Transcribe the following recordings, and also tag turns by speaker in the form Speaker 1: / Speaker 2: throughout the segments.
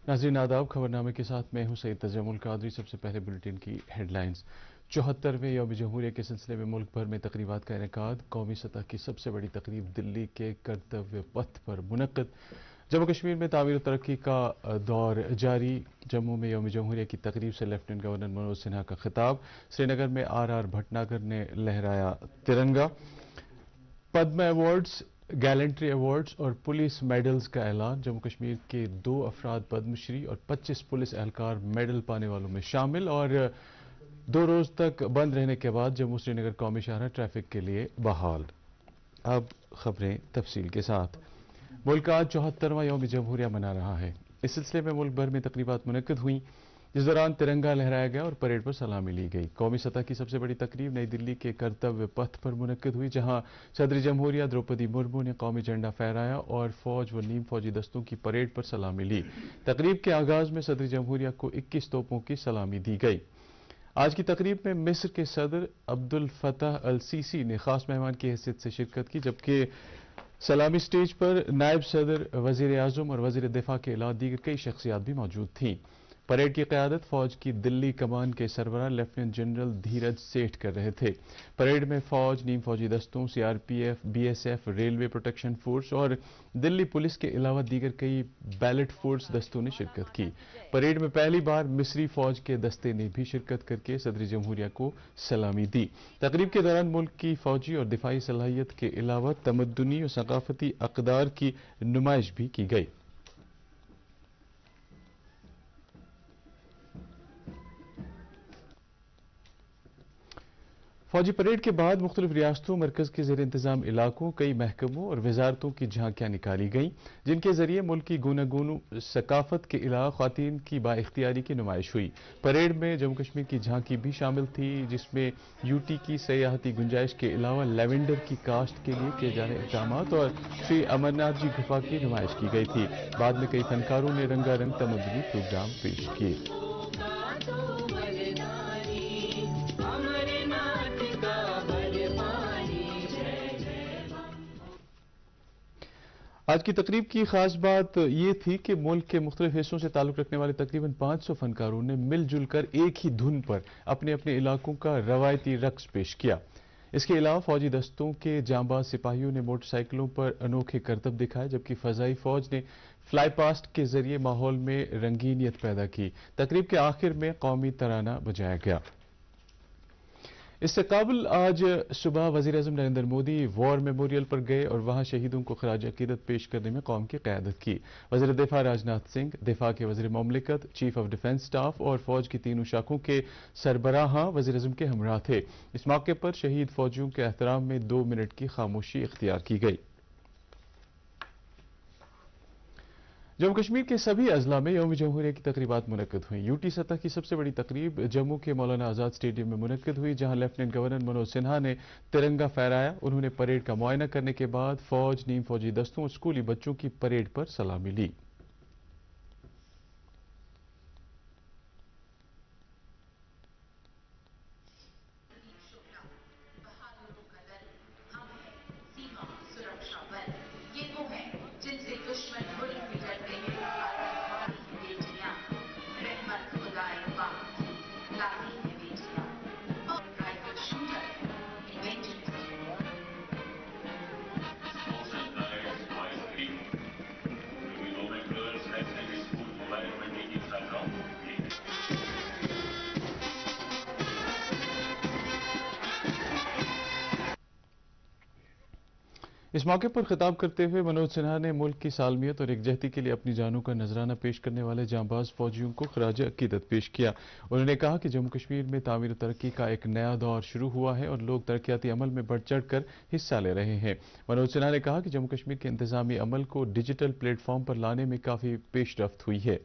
Speaker 1: नाज़रीन आदाब, खबरनामे के साथ मैं हूं सईद तजम्मुल कादरी। सबसे पहले बुलेटिन की हेडलाइंस। 74वें यौम जमहूरिया के सिलसिले में मुल्क भर में तकरीबात का इनेकाद। कौमी सतह की सबसे बड़ी तकरीब दिल्ली के कर्तव्य पथ पर मुनक्किद। जम्मू कश्मीर में तामीर तरक्की का दौर जारी। जम्मू में यौम जमहूरिया की तकरीब से लेफ्टिनेंट गवर्नर मनोज सिन्हा का खिताब। श्रीनगर में आर भटनागर ने लहराया तिरंगा। पद्म अवार्ड्स, गैलेंट्री अवार्ड्स और पुलिस मेडल्स का ऐलान। जम्मू कश्मीर के 2 अफराद पद्मश्री और 25 पुलिस एहलकार मेडल पाने वालों में शामिल। और 2 रोज तक बंद रहने के बाद जम्मू श्रीनगर कौमी शाहराह ट्रैफिक के लिए बहाल। अब खबरें तफसील के साथ। मुल्क आज 74वां यौम जमहूरिया मना रहा है। इस सिलसिले में मुल्क भर में तकरीबात मुनक्किद हुई, जिस दौरान तिरंगा लहराया गया और परेड पर सलामी ली गई। कौमी सतह की सबसे बड़ी तकरीब नई दिल्ली के कर्तव्य पथ पर मुनक्किद हुई, जहां सदर जमहूरिया द्रौपदी मुर्मू ने कौमी झंडा फहराया और फौज व नीम फौजी दस्तों की परेड पर सलामी ली। तकरीब के आगाज में सदर जमहूरिया को 21 तोपों की सलामी दी गई। आज की तकरीब में मिस्र के सदर अब्दुल फतह अल सीसी ने खास मेहमान की हैसियत से शिरकत की, जबकि सलामी स्टेज पर नायब सदर, वजीर आजम और वजीर दिफा के अलावा दीगर कई शख्सियात भी मौजूद थीं। परेड की क़यादत फौज की दिल्ली कमान के सरबराह लेफ्टिनेंट जनरल धीरज सेठ कर रहे थे। परेड में फौज, नीम फौजी दस्तों, CRPF, BSF, railway protection force और दिल्ली पुलिस के अलावा दीगर कई बैलेट फोर्स दस्तों ने शिरकत की। परेड में पहली बार मिस्री फौज के दस्ते ने भी शिरकत करके सदर जमहूरिया को सलामी दी। तकरीब के दौरान मुल्क की फौजी और दिफाई सलाहियत के अलावा तमद्दुनी और सकाफती अक़दार की नुमाइश भी की गई। फौजी परेड के बाद मुख्तलिफ रियासतों, मरकज के ज़ेर इंतजाम इलाकों, कई महकमों और वजारतों की झांकियां निकाली गईं, जिनके जरिए मुल्क की गूनागून सकाफत के अलावा ख्वातीन की बाइख्तियारी की नुमाइश हुई। परेड में जम्मू कश्मीर की झांकी भी शामिल थी, जिसमें यूटी की सयाहती गुंजाइश के अलावा लेवेंडर की काश्त के लिए किए जा रहे इक़दाम और श्री अमरनाथ जी गुफा की नुमाइश की गई थी। बाद में कई फनकारों ने रंगारंग तमद्दुनी प्रोग्राम पेश किए। आज की तकरीब की खास बात यह थी कि मुल्क के मुख्तलिफ हिस्सों से ताल्लुक रखने वाले तकरीबन 500 फनकारों ने मिलजुल कर एक ही धुन पर अपने अपने इलाकों का रवायती रक्स पेश किया। इसके अलावा फौजी दस्तों के जांबाज सिपाहियों ने मोटरसाइकिलों पर अनोखे करतब दिखाए, जबकि फजाई फौज ने फ्लाई पास्ट के जरिए माहौल में रंगीनियत पैदा की। तकरीब के आखिर में कौमी तराना बजाया गया। इससे कबल आज सुबह वजीर आज़म नरेंद्र मोदी वॉर मेमोरियल पर गए और वहां शहीदों को खराज अकीदत पेश करने में कौम की क़यादत की। वज़ीर दिफा राजनाथ सिंह, दिफा के वज़ीर मुमलिकत, चीफ ऑफ डिफेंस स्टाफ और फौज की तीनों शाखों के सरबराहां वज़ीर आज़म के हमरा थे। इस मौके पर शहीद फौजियों के एहतराम में 2 मिनट की खामोशी इख्तियार की गई। जम्मू कश्मीर के सभी अजला में यौम जमहूरिया की तकरीबात मुनक्किद हुई। यूटी सतह की सबसे बड़ी तकरीब जम्मू के मौलाना आज़ाद स्टेडियम में मुनक्किद हुई, जहां लेफ्टिनेंट गवर्नर मनोज सिन्हा ने तिरंगा फहराया। उन्होंने परेड का मुआयना करने के बाद फौज, नीम फौजी दस्तों और स्कूली बच्चों की परेड पर सलामी ली। इस मौके पर खिताब करते हुए मनोज सिन्हा ने मुल्क की सालमियत और एकजहती के लिए अपनी जानों का नजराना पेश करने वाले जांबाज फौजियों को खराज अकीदत पेश किया। उन्होंने कहा कि जम्मू कश्मीर में तामीर तरक्की का एक नया दौर शुरू हुआ है और लोग तरक्याती अमल में बढ़ चढ़ कर हिस्सा ले रहे हैं। मनोज सिन्हा ने कहा कि जम्मू कश्मीर के इंतजामी अमल को डिजिटल प्लेटफॉर्म पर लाने में काफी पेशरफ्त हुई है।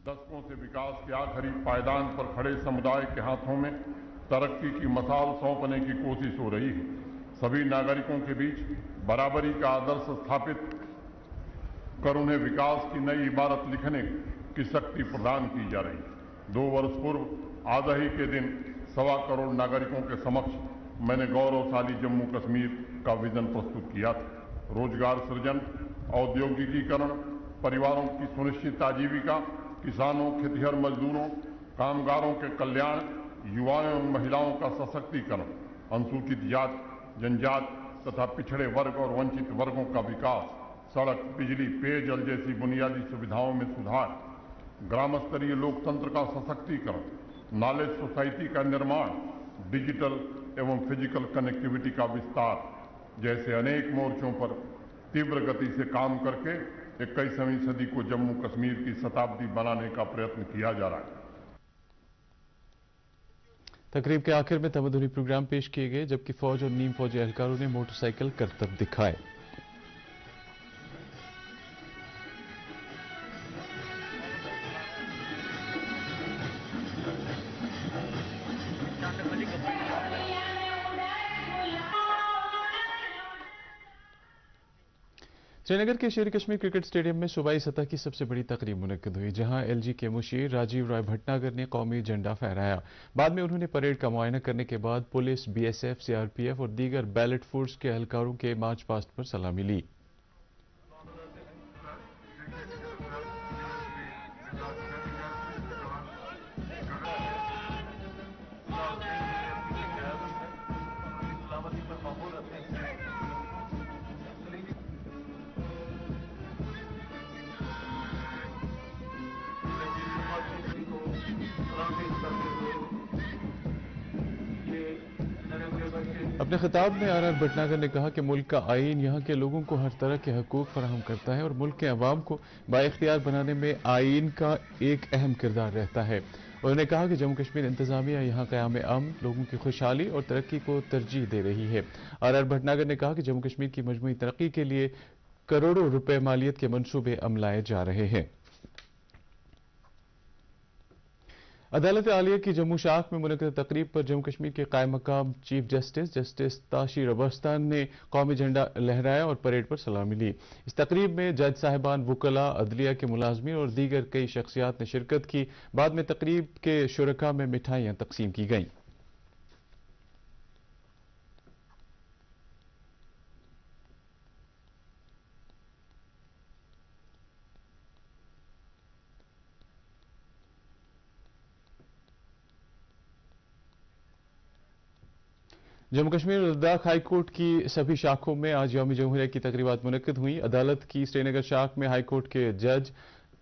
Speaker 2: दशकों से विकास के आखिरी पायदान पर खड़े समुदाय के हाथों में तरक्की की मसाल सौंपने की कोशिश हो रही है। सभी नागरिकों के बीच बराबरी का आदर्श स्थापित कर उन्हें विकास की नई इबारत लिखने की शक्ति प्रदान की जा रही है। 2 वर्ष पूर्व आज ही के दिन 1.25 करोड़ नागरिकों के समक्ष मैंने गौरवशाली जम्मू कश्मीर का विजन प्रस्तुत किया था। रोजगार सृजन, औद्योगिकीकरण, परिवारों की सुनिश्चित आजीविका, किसानों, खेतिहर मजदूरों, कामगारों के कल्याण, युवाओं एवं महिलाओं का सशक्तिकरण, अनुसूचित जाति, जनजाति तथा पिछड़े वर्ग और वंचित वर्गों का विकास, सड़क, बिजली, पेयजल जैसी बुनियादी सुविधाओं में सुधार, ग्राम स्तरीय लोकतंत्र का सशक्तिकरण, नॉलेज सोसाइटी का निर्माण, डिजिटल एवं फिजिकल कनेक्टिविटी का विस्तार जैसे अनेक मोर्चों पर तीव्र गति से काम करके 21वीं सदी को जम्मू कश्मीर की शताब्दी बनाने का प्रयत्न किया जा रहा है।
Speaker 1: तकरीब के आखिर में तमद्दुनी प्रोग्राम पेश किए गए, जबकि फौज और नीम फौजी एहलकारों ने मोटरसाइकिल करतब दिखाए। श्रीनगर के शेर कश्मीर क्रिकेट स्टेडियम में सूबाई सतह की सबसे बड़ी तकरीब मुनक्किद हुई, जहां एलजी के मुशीर राजीव राय भटनागर ने कौमी झंडा फहराया। बाद में उन्होंने परेड का मुआयना करने के बाद पुलिस, बीएसएफ, सीआरपीएफ और दीगर बैलेट फोर्स के एहलकारों के मार्च पास्ट पर सलामी ली। अपने खिताब में आर भटनागर ने कहा कि मुल्क का आइन यहाँ के लोगों को हर तरह के हकूक फराहम करता है और मुल्क के अवाम को बाइख्तियार बनाने में आइन का एक अहम किरदार रहता है। उन्होंने कहा कि जम्मू कश्मीर इंतजामिया यहाँ क़याम अमन, लोगों की खुशहाली और तरक्की को तरजीह दे रही है। आर भटनागर ने कहा कि जम्मू कश्मीर की मजमूई तरक्की के लिए करोड़ों रुपए मालियत के मनसूबे अमलाए जा रहे हैं। अदालत आलिया की जम्मू शाख में मुनक़िद तकरीब पर जम्मू कश्मीर के कायम मकाम चीफ जस्टिस ताशीर अबस्तान ने कौमी झंडा लहराया और परेड पर सलामी ली। इस तकरीब में जज साहिबान, वुकला, अदलिया के मुलाजमीन और दीगर कई शख्सियात ने शिरकत की। बाद में तकरीब के शुरका में मिठाइयां तकसीम की गईं। जम्मू कश्मीर और लद्दाख हाई कोर्ट की सभी शाखों में आज यौम जमहूरिया की तकरीबात मुनक्किद हुई। अदालत की श्रीनगर शाख में हाई कोर्ट के जज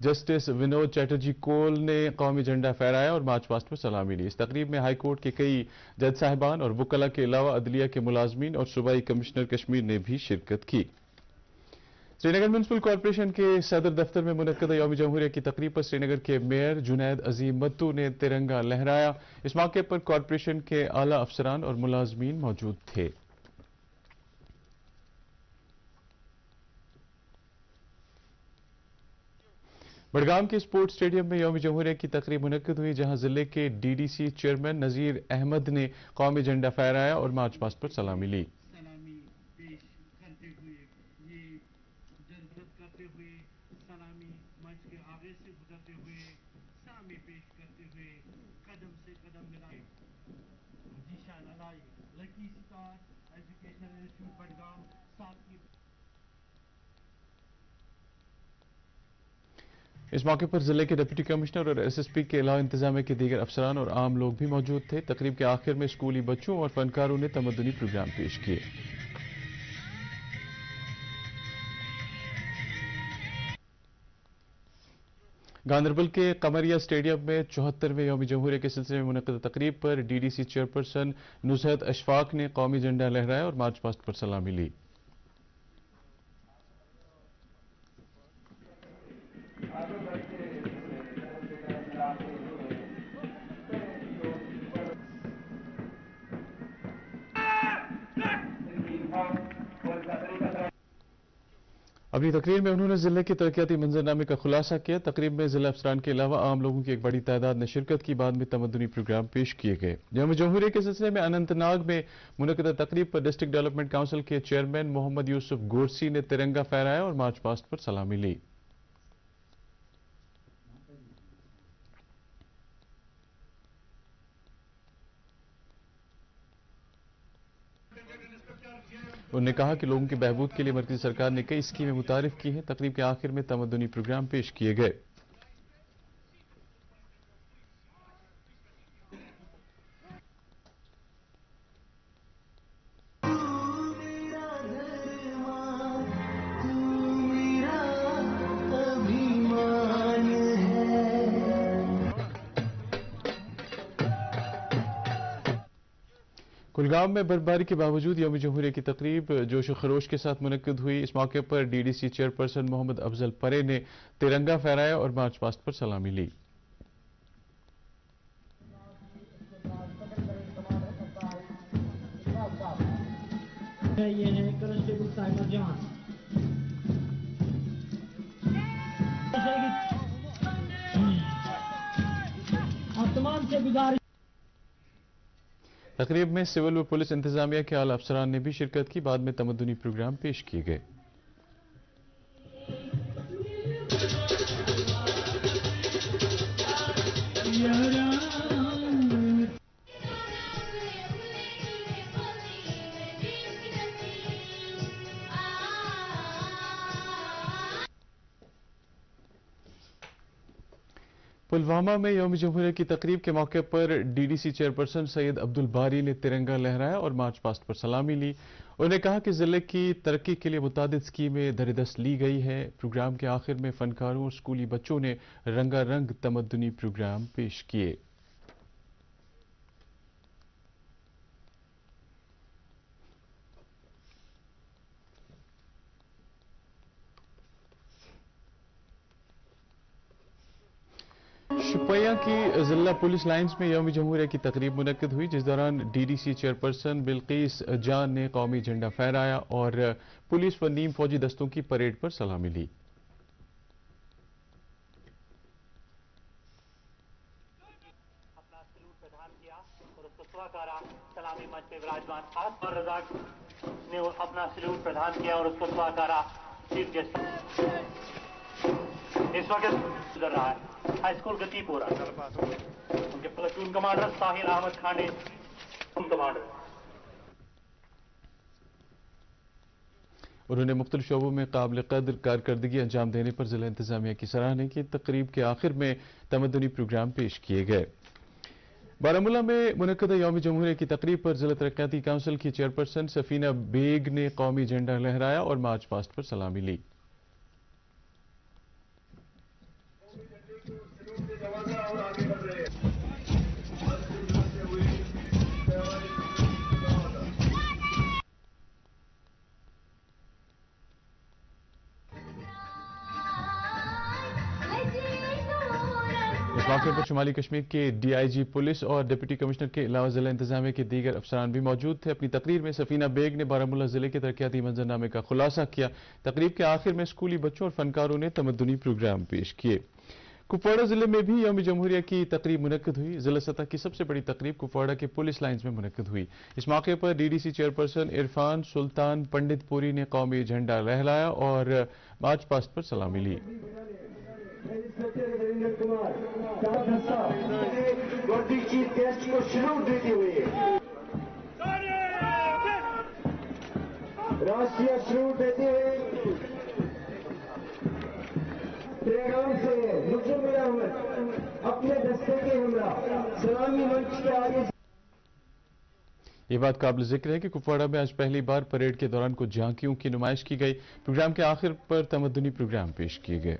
Speaker 1: जस्टिस विनोद चैटर्जी कोल ने कौमी झंडा फहराया और मार्च पास्ट पर सलामी ली। इस तकरीब में हाई कोर्ट के कई जज साहिबान और वुकला के अलावा अदलिया के मुलाजमीन और सूबाई कमिश्नर कश्मीर ने भी शिरकत की। श्रीनगर म्युनिसिपल कॉरपोरेशन के सदर दफ्तर में मुनक्किदा यौम जमहूरिया की तकरीब पर श्रीनगर के मेयर जुनैद अजीम मत्तू ने तिरंगा लहराया। इस मौके पर कॉरपोरेशन के आला अफसरान और मुलाजमीन मौजूद थे। बड़गाम के स्पोर्ट्स स्टेडियम में यौम जमहूरिया की तकरीब मुनक्किद हुई, जहां जिले के डीडीसी चेयरमैन नजीर अहमद ने कौमी झंडा फहराया और मार्च पास्ट पर सलामी ली। इस मौके पर जिले के डिप्टी कमिश्नर और एसएसपी के अलावा इंतजामिया के दीगर अफसरान और आम लोग भी मौजूद थे। तकरीब के आखिर में स्कूली बच्चों और फनकारों ने तमद्दुनी प्रोग्राम पेश किए। गांधरबल के कमरिया स्टेडियम में 74वें यौम जमहूरिया के सिलसिले में मुनक़्क़िद तकरीब पर डीडीसी चेयरपर्सन नुसरत अशफाक ने कौमी झंडा लहराया और मार्च पास्ट पर सलामी ली। अपनी तकरीर में उन्होंने जिले के तरक्याती मंजरनामे का खुलासा किया। तकरीब में जिला अफसरान के अलावा आम लोगों की एक बड़ी तादाद ने शिरकत की। बाद में तमद्दुनी प्रोग्राम पेश किए गए। यौम जमहूरिया के सिलसिले में अनंतनाग में मुनक़्क़िदा तकरीब पर डिस्ट्रिक्ट डेवलपमेंट काउंसिल के चेयरमैन मोहम्मद यूसुफ गोरसी ने तिरंगा फहराया और मार्च पास्ट पर सलामी ली। انہوں نے کہا کہ لوگوں کے بہبود کے لیے مرکزی سرکار نے کئی اسکیمیں متعارف کی ہیں. تقریب کے آخر میں تمدنی پروگرام پیش کیے گئے. کلگام میں برفباری کے باوجود یوم جمہوریہ کی تقریب جوش و خروش کے ساتھ منعقد ہوئی. اس موقع پر ڈی ڈی سی چیئرپرسن محمد افضل پرے نے ترنگا پھہرایا اور مارچ پاسٹ پر سلامی لی.
Speaker 3: یہ ہے کرنسٹیبل سائمر جان. آپ تمام سے گزارش.
Speaker 1: تقریب میں سول و پولیس انتظامیہ کے اعلی افسران نے بھی شرکت کی. بعد میں تمدنی پروگرام پیش کیے گئے. پلوامہ میں یوم جمہوریہ کی تقریب کے موقع پر ڈی ڈی سی چیئرپرسن سید عبدالباری نے ترنگا لہرایا اور مارچ پاسٹ پر سلامی لی. انہوں نے کہا کہ ضلع کی ترقی کے لیے متعدد اسکیمیں دردست لی گئی ہیں. پروگرام کے آخر میں فنکاروں اور اسکولی بچوں نے رنگا رنگ تمدنی پروگرام پیش کیے. شپیاں کی ضلع پولیس لائنز میں یوم جمہوریہ کی تقریب منعقد ہوئی، جس دوران D D C chairperson Bilquis Jan نے قومی جھنڈا پھہرایا اور پولیس و نیم فوجی دستوں کی پریڈ پر سلامی لی.
Speaker 4: اپنا سلوٹ پردھان کیا اور اس کو سوا کرا. سلامی منچ پہ وراجمان آصف رزاق نے اپنا سلوٹ پردھان کیا اور اس کو سوا کرا. چیف گیسٹ اس وقت گزر رہا ہے ہائی اسکول گتی پورا. ان کے پلٹون کمانڈر ساحل احمد کھانے کمانڈر.
Speaker 1: انہوں نے مختلف شعبوں میں قابل قدر کارکردگی انجام دینے پر ضلع انتظامیہ کی سراہنے کی. تقریب کے آخر میں تمدنی پروگرام پیش کیے گئے. بارہمولہ میں منعقدہ یوم جمہوریہ کی تقریب پر ضلع ترقیاتی کونسل کی چیئرپرسن سفینہ بیگ نے قومی جھنڈا لہرایا اور مارچ پاسٹ پر سلامی لی. اس موقع پر شمالی کشمیر کے ڈی آئی جی پولیس اور ڈپٹی کمشنر کے علاوہ ضلع انتظامیہ کے دیگر افسران بھی موجود تھے. اپنی تقریر میں سفینہ بیگ نے بارہمولہ ضلع کے ترقیاتی منظرنامے کا خلاصہ کیا. تقریب کے آخر میں اسکولی بچوں اور فنکاروں نے تمدنی پروگرام پیش کیے. کپواڑہ ضلع میں بھی یوم جمہوریہ کی تقریب منعقد ہوئی. ضلع سطح کی سب سے بڑی تقریب کپواڑہ کے پولیس لائنز میں منعقد ہوئی. اس موقع پر D D C chairperson Irfan Sultan Pandit Puri نے قومی جھنڈا لہرایا اور مارچ پاسٹ پر سلامی لی.
Speaker 5: چیف گیسٹ کو سلوٹ دیتے ہوئے راشٹریہ سلوٹ دیتے ہوئے پیغام سے مجمل احمد اپنے دستے کے ہمراہ سلامی منچ کے آگے.
Speaker 1: یہ بات قابل ذکر ہے کہ کپواڑہ میں آج پہلی بار پریڈ کے دوران کچھ جھانکیوں کی نمائش کی گئی. پروگرام کے آخر پر تمدنی پروگرام پیش کیے گئے.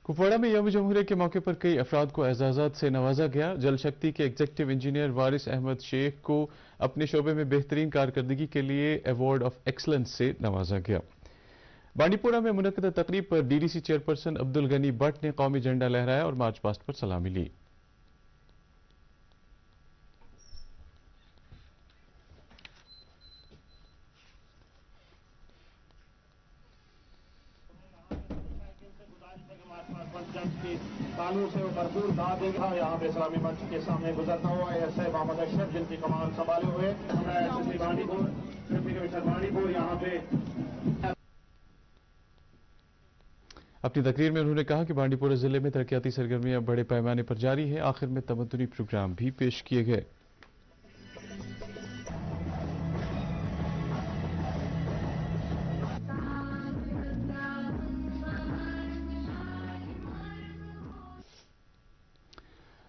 Speaker 1: کپواڑہ میں یوم جمہوریہ کے موقع پر کئی افراد کو اعزازات سے نوازا گیا. جل شکتی کے ایگزیکٹو انجینئر وارث احمد شیخ کو اپنے شعبے میں بہترین کارکردگی کے لیے ایوارڈ آف ایکسلنس سے نوازا گیا. بانڈی پورہ میں منعقدہ تقریب پر D D C chairperson Abdul Ghani Bhat نے قومی جھنڈا لہرایا اور مارچ پاسٹ پر سلامی لی.
Speaker 4: قانون سے بھرپور داد دے گا. یہاں پہ اسلامی منچ کے سامنے گزرتا ہوا ایس اے محمد اشرف جن کی کمان سنبھالے ہوئے بانڈی پور ڈپٹی کمشنر بانڈی پور یہاں پہ.
Speaker 1: अपनी तकरीर में उन्होंने कहा कि बांडीपोरा जिले में तरक्याती सरगर्मियां बड़े पैमाने पर जारी है। आखिर में तमद्दुनी प्रोग्राम भी पेश किए गए।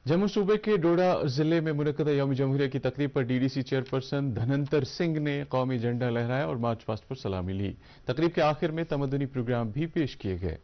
Speaker 1: जम्मू सूबे के डोडा जिले में मुनक्कदा यौम जमहूरिया की तकरीब पर डीडीसी चेयरपर्सन धनंतर सिंह ने कौमी झंडा लहराया और मार्च पास्ट पर सलामी ली। तकरीब के आखिर में तमद्दुनी प्रोग्राम भी पेश किए गए।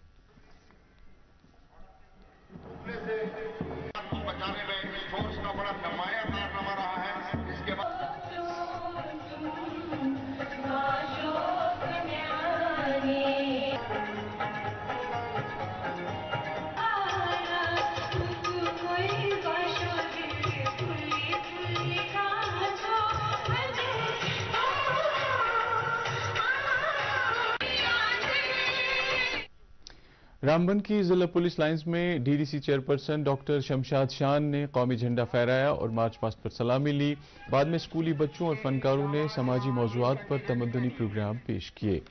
Speaker 1: रामबन की जिला पुलिस लाइंस में डीडीसी चेयरपर्सन डॉक्टर शमशाद शान ने कौमी झंडा फहराया और मार्च पास्ट पर सलामी ली। बाद में स्कूली बच्चों और फनकारों ने समाजी मौज़ूआत पर तमद्दुनी प्रोग्राम पेश किए।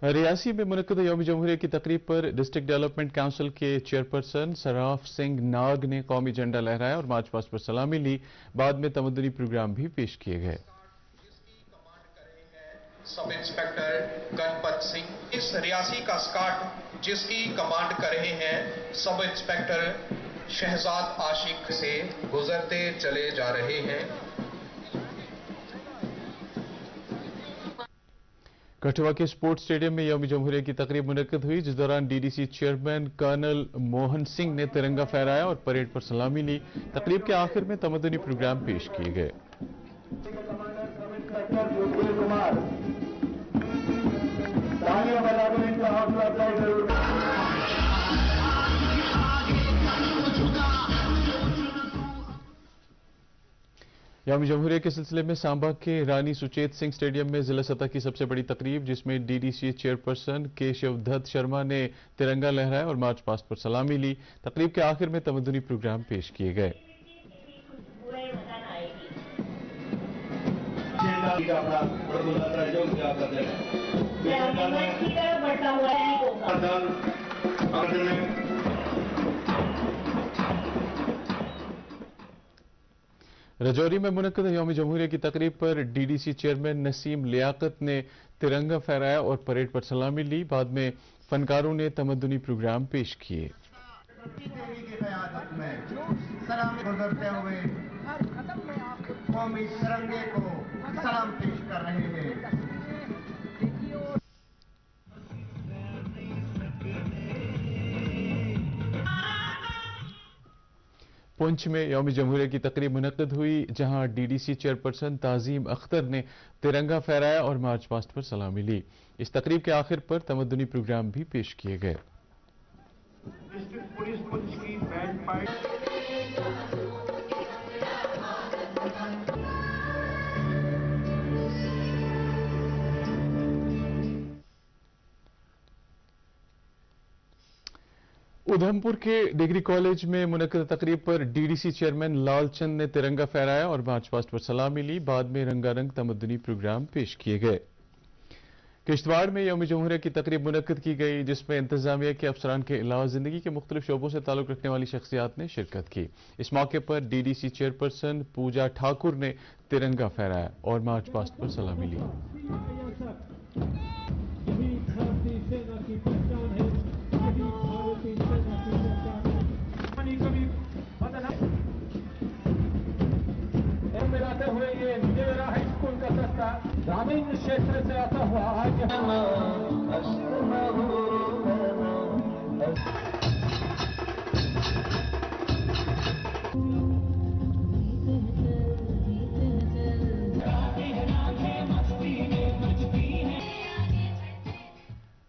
Speaker 1: रियासी में मुनक्कदा यौम जमहूरिया की तकरीब पर डिस्ट्रिक्ट डेवलपमेंट काउंसिल के चेयरपर्सन सराफ सिंह नाग ने कौमी झंडा लहराया और मार्च पास्ट पर सलामी ली। बाद में तमद्दुनी प्रोग्राम भी पेश किए गए।
Speaker 6: सब इंस्पेक्टर गणपत सिंह इस रियासी का स्काट जिसकी कमांड कर रहे हैं सब इंस्पेक्टर शहजाद आशिक से गुजरते चले जा रहे हैं।
Speaker 1: कठुआ के स्पोर्ट्स स्टेडियम में यौम जमहूरिया की तकरीब मुनक्कद हुई, जिस दौरान DDC chairman colonel Mohan Singh ने तिरंगा फहराया और परेड पर सलामी ली। तकरीब के आखिर में तमद्दुनी प्रोग्राम पेश किए गए। यौम जमहूरिया के सिलसिले में सांबा के रानी सुचेत सिंह स्टेडियम में जिला सतह की सबसे बड़ी तकरीब, जिसमें डीडीसी चेयरपर्सन केशव दत्त शर्मा ने तिरंगा लहराया और मार्च पास्ट पर सलामी ली। तकरीब के आखिर में तमद्दुनी प्रोग्राम पेश किए गए। रजौरी में मुनक्कदा यौम जमहूरिया की तकरीब पर डीडीसी चेयरमैन नसीम लियाकत ने तिरंगा फहराया और परेड पर सलामी ली। बाद में फनकारों ने तमद्दुनी प्रोग्राम पेश किए।
Speaker 5: गुजरते हुए कौमी तिरंगे को सलाम पेश कर रहे हैं।
Speaker 1: पुंछ में यौम जमहूरिया की तकरीब मुनक्कद हुई, जहां डीडीसी चेयरपर्सन ताजीम अख्तर ने तिरंगा फहराया और मार्च पास्ट पर सलामी ली। इस तकरीब के आखिर पर तमद्दुनी प्रोग्राम भी पेश किए गए।
Speaker 5: पुलिस पुंछ की बैंड पार्टी
Speaker 1: उधमपुर के डिग्री कॉलेज में मुनक्कद तकरीब पर डीडीसी चेयरमैन लालचंद ने तिरंगा फहराया और मार्च पास्ट पर सलामी ली। बाद में रंगारंग तमद्दुनी प्रोग्राम पेश किए गए। किश्तवाड़ में यौम जमहूरिया की तकरीब मुनक्कद की गई, जिसमें इंतजामिया के अफसरान के अलावा जिंदगी के मुख्तलिफ शोबों से ताल्लुक रखने वाली शख्सियात ने शिरकत की। इस मौके पर डीडीसी चेयरपर्सन पूजा ठाकुर ने तिरंगा फहराया और मार्च पास्ट पर सलामी ली।
Speaker 3: हुए ये मेरा हाई स्कूल का दस्ता ग्रामीण क्षेत्र से आता हुआ आज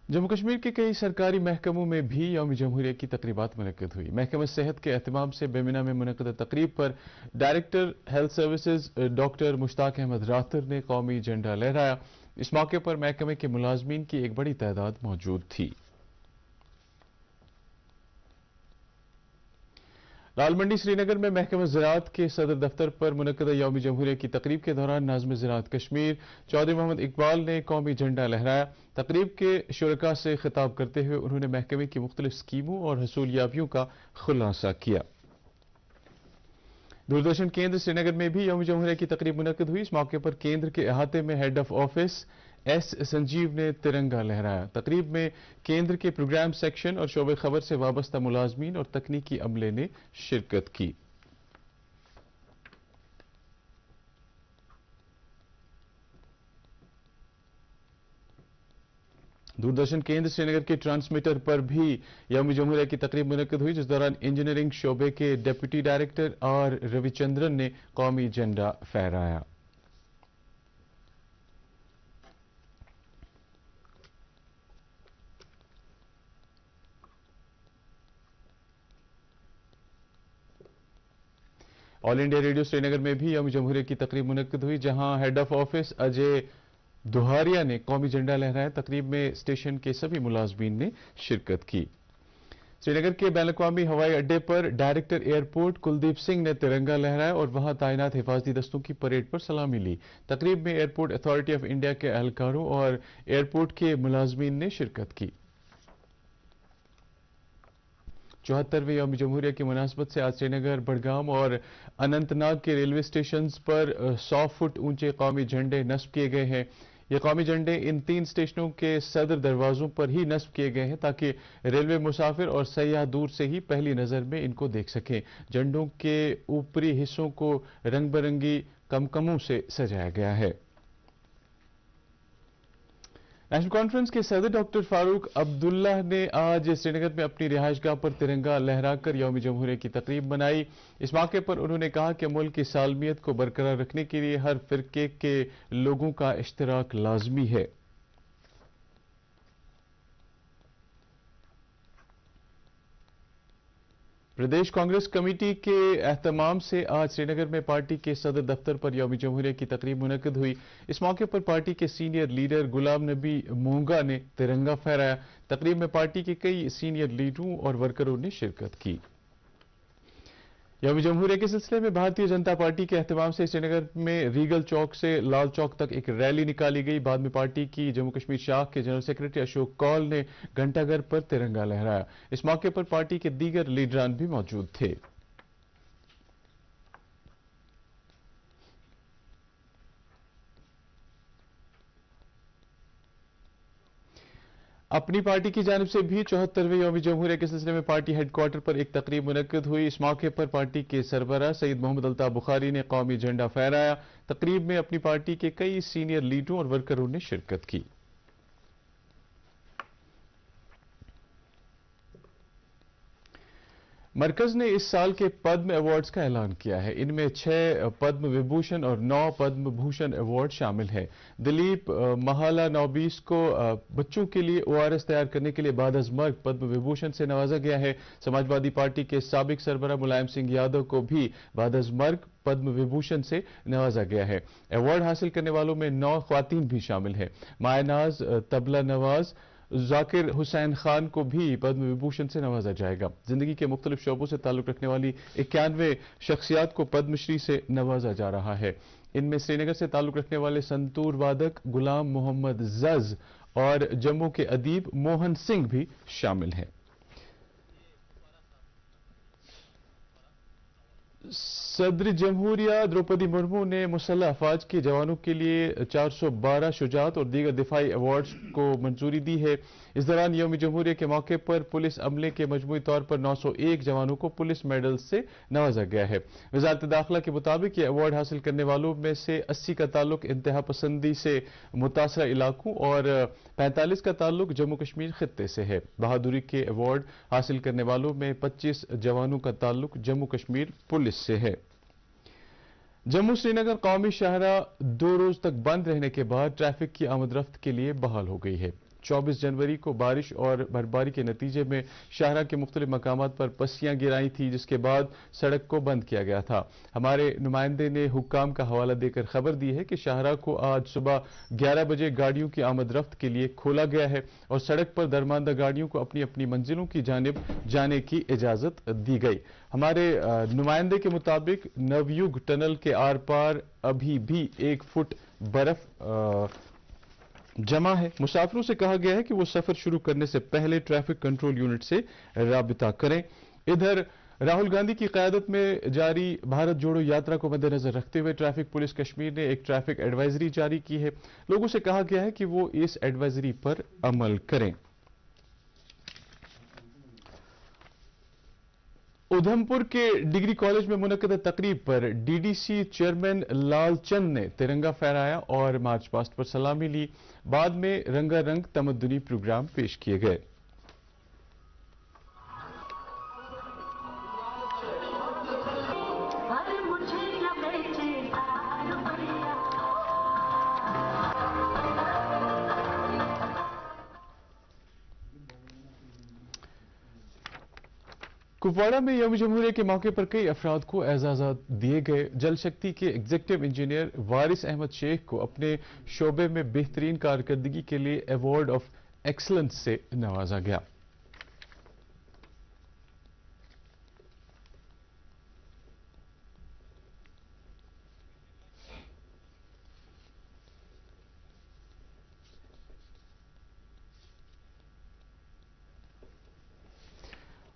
Speaker 1: जम्मू कश्मीर के कई सरकारी महकमों में भी यौम जमहूरिया की तकरीबात मुनक्कद हुई। महकमा सेहत के एहतमाम से बेमिना में मुनक्कदा तकरीब पर director health services doctor Mushtaq Ahmad Rather ने कौमी झंडा लहराया। इस मौके पर महकमे के मुलाजमीन की एक बड़ी तादाद मौजूद थी। لال منڈی سری نگر میں محکمہ زراعت کے صدر دفتر پر منعقدہ یوم جمہوریہ کی تقریب کے دوران ناظم زراعت کشمیر چودھری محمد اقبال نے قومی جھنڈا لہرایا۔ تقریب کے شرکاء سے خطاب کرتے ہوئے انہوں نے محکمے کی مختلف اسکیموں اور حصولیابیوں کا خلاصہ کیا۔ دوردرشن کیندر سری نگر میں بھی یوم جمہوریہ کی تقریب منعقد ہوئی۔ اس موقع پر کیندر کے احاطے میں head of office S Sanjeev نے ترنگا لہرایا۔ تقریب میں کیندر کے پروگرام سیکشن اور شعبہ خبر سے وابستہ ملازمین اور تکنیکی عملے نے شرکت کی۔ دوردرشن کیندر سری نگر کے ٹرانسمیٹر پر بھی یوم جمہوریہ کی تقریب منعقد ہوئی، جس دوران انجینئرنگ شعبے کے ڈپٹی ڈائریکٹر آر روی چندرن نے قومی جھنڈا فہرایا۔ آل انڈیا ریڈیو سری نگر میں بھی یوم جمہوریہ کی تقریب منعقد ہوئی، جہاں ہیڈ آف آفس اجے دوہاریا نے قومی جھنڈا لہرایا۔ تقریب میں اسٹیشن کے سبھی ملازمین نے شرکت کی۔ سری نگر کے بین الاقوامی ہوائی اڈے پر ڈائریکٹر ایئرپورٹ کلدیپ سنگھ نے ترنگا لہرایا اور وہاں تعینات حفاظتی دستوں کی پریڈ پر سلامی لی۔ تقریب میں ایئرپورٹ اتھارٹی آف انڈیا کے اہلکاروں اور ایئرپورٹ کے ملازمین نے شرکت کی۔ 74ویں یوم جمہوریہ کی مناسبت سے آج سری نگر، بڑگام اور اننت ناگ کے ریلوے اسٹیشنز پر 100 فٹ اونچے قومی جھنڈے نصب کیے گئے ہیں۔ یہ قومی جھنڈے ان 3 اسٹیشنوں کے صدر دروازوں پر ہی نصب کیے گئے ہیں تاکہ ریلوے مسافر اور سیاح دور سے ہی پہلی نظر میں ان کو دیکھ سکیں۔ جھنڈوں کے اوپری حصوں کو رنگ برنگی کمکموں سے سجایا گیا ہے۔ نیشنل کانفرنس کے صدر ڈاکٹر فاروق عبداللہ نے آج سری نگر میں اپنی رہائش گاہ پر ترنگا لہرا کر یوم جمہوریہ کی تقریب منائی۔ اس موقع پر انہوں نے کہا کہ ملک کی سالمیت کو برقرار رکھنے کے لیے ہر فرقے کے لوگوں کا اشتراک لازمی ہے۔ پردیش کانگریس کمیٹی کے اہتمام سے آج سری نگر میں پارٹی کے صدر دفتر پر یوم جمہوریہ کی تقریب منعقد ہوئی۔ اس موقع پر پارٹی کے سینئر لیڈر غلام نبی مونگا نے ترنگا پھہرایا۔ تقریب میں پارٹی کے کئی سینئر لیڈروں اور ورکروں نے شرکت کی۔ یوم جمہوریہ کے سلسلے میں بھارتیہ جنتا پارٹی کے اہتمام سے سری نگر میں ریگل چوک سے لال چوک تک ایک ریلی نکالی گئی۔ بعد میں پارٹی کی جموں کشمیر شاخ کے جنرل سیکرٹری اشوک کول نے گھنٹہ گھر پر ترنگا لہرایا۔ اس موقع پر پارٹی کے دیگر لیڈران بھی موجود تھے۔ اپنی پارٹی کی جانب سے بھی 74ویں یوم جمہوریہ کے سلسلے میں پارٹی ہیڈ کوارٹر پر ایک تقریب منعقد ہوئی۔ اس موقع پر پارٹی کے سربراہ سید محمد الطاف بخاری نے قومی جھنڈا پھہرایا۔ تقریب میں اپنی پارٹی کے کئی سینئر لیڈروں اور ورکروں نے شرکت کی۔ مرکز نے اس سال کے پدم ایوارڈز کا اعلان کیا ہے۔ ان میں 6 پدم وبھوشن اور 9 پدم بھوشن ایوارڈ شامل ہیں۔ دلیپ مہالا نوبیس کو بچوں کے لیے ORS تیار کرنے کے لیے بعد از مرگ پدم وبھوشن سے نوازا گیا ہے۔ سماجوادی پارٹی کے سابق سربراہ ملائم سنگھ یادو کو بھی بعد از مرگ پدم وبھوشن سے نوازا گیا ہے۔ ایوارڈ حاصل کرنے والوں میں 9 خواتین بھی شامل ہیں۔ مائع ناز، طبلہ نواز ذاکر حسین خان کو بھی پدم وبھوشن سے نوازا جائے گا۔ زندگی کے مختلف شعبوں سے تعلق رکھنے والی 91 شخصیات کو پدم شری سے نوازا جا رہا ہے۔ ان میں سری نگر سے تعلق رکھنے والے سنتور وادک غلام محمد زز اور جموں کے ادیب موہن سنگھ بھی شامل ہیں۔ صدر جمہوریہ دروپدی مرمو نے مسلح افواج کے جوانوں کے لیے 412 شجاعت اور دیگر دفاعی ایوارڈز کو منظوری دی ہے۔ اس دوران یوم جمہوریہ کے موقع پر پولیس عملے کے مجموعی طور پر 901 جوانوں کو پولیس میڈل سے نوازا گیا ہے۔ وزارت داخلہ کے مطابق یہ ایوارڈ حاصل کرنے والوں میں سے 80 کا تعلق انتہا پسندی سے متاثرہ علاقوں اور 45 کا تعلق جموں کشمیر خطے سے ہے۔ بہادری کے ایوارڈ حاصل کرنے والوں میں 25 جوانوں کا تعلق جموں کشمیر پولیس سے ہے۔ جموں سری نگر قومی شاہراہ 2 روز تک بند رہنے کے بعد ٹریفک کی آمد رفت کے لیے بحال ہو گئی ہے۔ 24 जनवरी को बारिश और बर्फबारी के नतीजे में शाहरा के मुख्तलिफ मकामात पर पस्सियां गिराई थी, जिसके बाद सड़क को बंद किया गया था। हमारे नुमाइंदे ने हुक्काम का हवाला देकर खबर दी है कि शाहरा को आज सुबह 11 बजे गाड़ियों की आमद रफ्त के लिए खोला गया है और सड़क पर दरमानदा गाड़ियों को अपनी अपनी मंजिलों की जानिब जाने की इजाजत दी गई। हमारे नुमाइंदे के मुताबिक नवयुग टनल के आर पार अभी भी 1 फुट बर्फ जमा है। मुसाफिरों से कहा गया है कि वो सफर शुरू करने से पहले ट्रैफिक कंट्रोल यूनिट से राबिता करें। इधर राहुल गांधी की क़यादत में जारी भारत जोड़ो यात्रा को मद्देनजर रखते हुए ट्रैफिक पुलिस कश्मीर ने एक ट्रैफिक एडवाइजरी जारी की है। लोगों से कहा गया है कि वो इस एडवाइजरी पर अमल करें। उधमपुर के डिग्री कॉलेज में मुनक्किदा तकरीब पर डीडीसी चेयरमैन लाल चंद ने तिरंगा फहराया और मार्च पास्ट पर सलामी ली। बाद में रंगारंग तमद्दुनी प्रोग्राम पेश किए गए। कुपवाड़ा में यौम जमहूरिया के मौके पर कई अफराद को एजाज़ात दिए गए। जल शक्ति के एग्जीक्यूटिव इंजीनियर वारिस अहमद शेख को अपने शोबे में बेहतरीन कारकर्दगी के लिए अवार्ड ऑफ एक्सलेंस से नवाजा गया।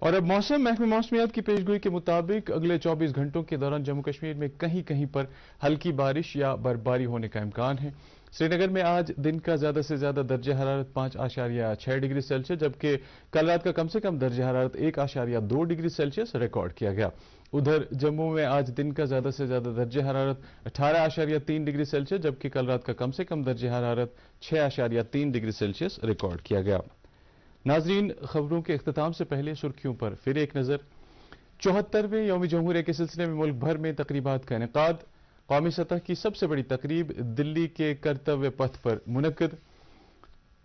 Speaker 1: और अब मौसम महकमे मौसमियात की पेशगोई के मुताबिक अगले 24 घंटों के दौरान जम्मू कश्मीर में कहीं कहीं पर हल्की बारिश या बर्फबारी होने का इम्कान है। श्रीनगर में आज दिन का ज्यादा से ज्यादा दर्जा हरारत 5.6 डिग्री सेल्सियस, जबकि कल रात का कम से कम दर्जा हरारत 1.2 डिग्री सेल्सियस रिकॉर्ड किया गया। उधर जम्मू में आज दिन का ज्यादा से ज्यादा दर्जा हरारत 18.3 डिग्री सेल्सियस, जबकि कल रात का कम से कम दर्जा हरारत 6.3 डिग्री सेल्सियस रिकॉर्ड किया गया। नाजरीन, खबरों के इख्तिताम से पहले सुर्खियों पर फिर एक नजर। 74वें यौम जमहूरिया के सिलसिले में मुल्क भर में तकरीबात का इनेकाद। कौमी सतह की सबसे बड़ी तकरीब दिल्ली के कर्तव्य पथ पर मुनक्किद।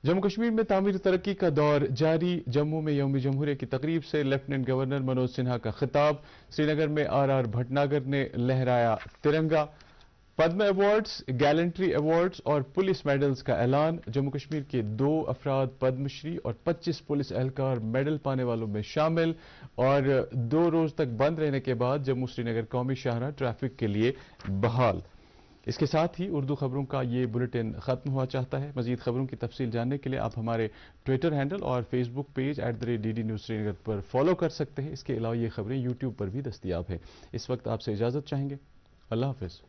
Speaker 1: जम्मू कश्मीर में तामीर तरक्की का दौर जारी। जम्मू में यौम जमहूरिया की तकरीब से लेफ्टिनेंट गवर्नर मनोज सिन्हा का खिताब। श्रीनगर में आर भटनागर ने लहराया तिरंगा। पद्म अवार्ड्स, गैलेंट्री अवार्ड्स और पुलिस मेडल्स का ऐलान। जम्मू कश्मीर के 2 अफराद पद्मश्री और 25 पुलिस एहलकार मेडल पाने वालों में शामिल। और 2 रोज तक बंद रहने के बाद जम्मू श्रीनगर कौमी शाहराह ट्रैफिक के लिए बहाल। इसके साथ ही उर्दू खबरों का ये बुलेटिन खत्म हुआ चाहता है। मजीद खबरों की तफसील जानने के लिए आप हमारे ट्विटर हैंडल और Facebook page @DD News Srinagar पर फॉलो कर सकते हैं। इसके अलावा ये खबरें यूट्यूब पर भी दस्तयाब है। इस वक्त आपसे इजाजत चाहेंगे। अल्लाह हाफिज।